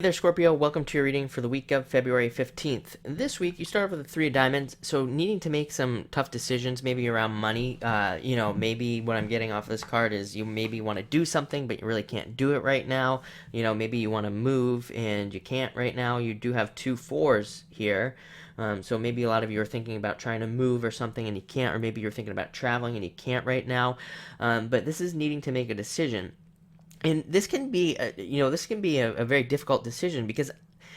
Hey there, Scorpio. Welcome to your reading for the week of February 15th. This week, you start off with the Three of Diamonds, so needing to make some tough decisions, maybe around money. Maybe what I'm getting off of this card is you maybe want to do something, but you really can't do it right now. Maybe you want to move and you can't right now. You do have two fours here. So maybe a lot of you are thinking about trying to move or something and you can't, or maybe you're thinking about traveling and you can't right now. But this is needing to make a decision. And this can be a very difficult decision because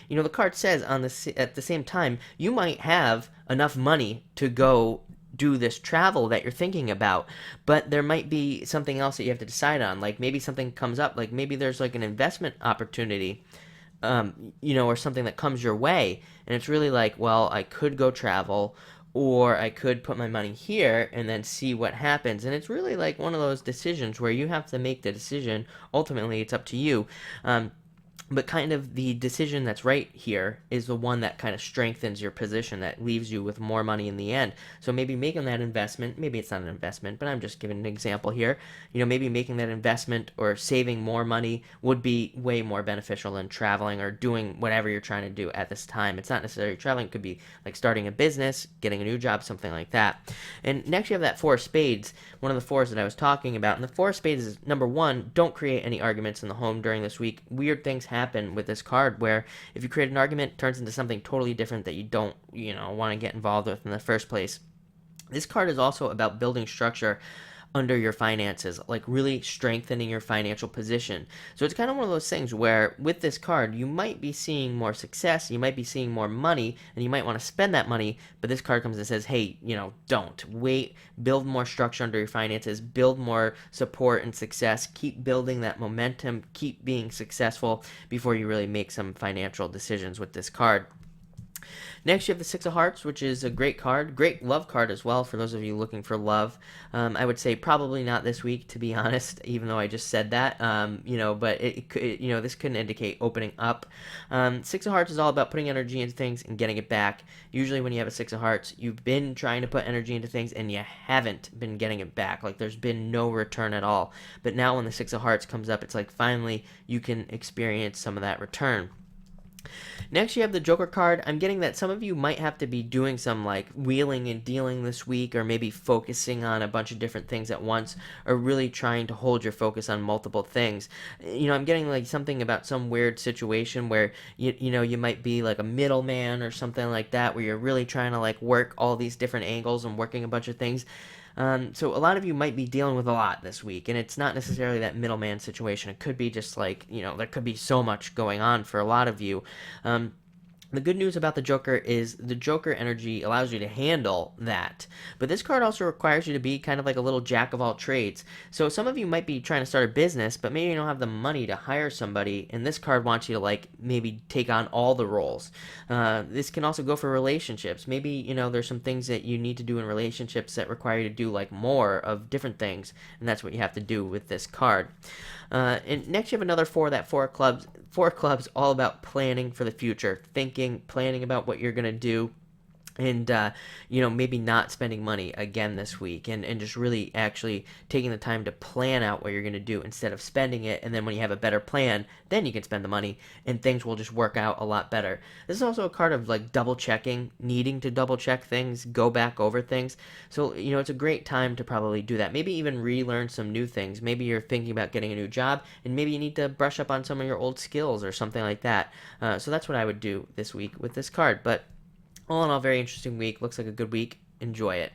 the card says at the same time you might have enough money to go do this travel that you're thinking about, but there might be something else that you have to decide on. Like maybe something comes up, like maybe there's like an investment opportunity, or something that comes your way, and it's really like, well, I could go travel, or I could put my money here and then see what happens. And it's really like one of those decisions where you have to make the decision. Ultimately, it's up to you. But kind of the decision that's right here is the one that kind of strengthens your position, that leaves you with more money in the end. So maybe making that investment, maybe it's not an investment, but I'm just giving an example here. Maybe making that investment or saving more money would be way more beneficial than traveling or doing whatever you're trying to do at this time. It's not necessarily traveling, it could be like starting a business, getting a new job, something like that. And next you have that Four of Spades, one of the fours that I was talking about. And the Four of Spades is, number one, don't create any arguments in the home during this week. Weird things happen with this card where if you create an argument, it turns into something totally different that you don't, want to get involved with in the first place. This card is also about building structure under your finances, like really strengthening your financial position. So it's kind of one of those things where with this card, you might be seeing more success, you might be seeing more money, and you might want to spend that money, but this card comes and says, hey, don't wait, build more structure under your finances, build more support and success, keep building that momentum, keep being successful before you really make some financial decisions with this card. Next, you have the Six of Hearts, which is a great card, great love card as well for those of you looking for love. I would say probably not this week, to be honest, even though I just said that. But this couldn't indicate opening up. Six of Hearts is all about putting energy into things and getting it back. Usually, when you have a Six of Hearts, you've been trying to put energy into things and you haven't been getting it back. Like there's been no return at all. But now, when the Six of Hearts comes up, it's like finally you can experience some of that return. Next, you have the Joker card. I'm getting that some of you might have to be doing some like wheeling and dealing this week, or maybe focusing on a bunch of different things at once, or really trying to hold your focus on multiple things. I'm getting like something about some weird situation where you might be like a middleman or something like that, where you're really trying to like work all these different angles and working a bunch of things. So a lot of you might be dealing with a lot this week, and it's not necessarily that middleman situation. It could be just like, there could be so much going on for a lot of you. The good news about the Joker is the Joker energy allows you to handle that. But this card also requires you to be kind of like a little jack of all trades. So some of you might be trying to start a business, but maybe you don't have the money to hire somebody, and this card wants you to like maybe take on all the roles. This can also go for relationships. Maybe, there's some things that you need to do in relationships that require you to do like more of different things, and that's what you have to do with this card. And next you have another four, that Four of Clubs. Four of Clubs, all about planning for the future, planning about what you're going to do, and maybe not spending money again this week, and just really actually taking the time to plan out what you're going to do instead of spending it. And then when you have a better plan, then you can spend the money and things will just work out a lot better. This is also a card of like double checking, needing to double check things, go back over things. So it's a great time to probably do that. Maybe even relearn some new things. Maybe you're thinking about getting a new job, and maybe you need to brush up on some of your old skills or something like that. So that's what I would do this week with this card. But all in all, very interesting week. Looks like a good week. Enjoy it.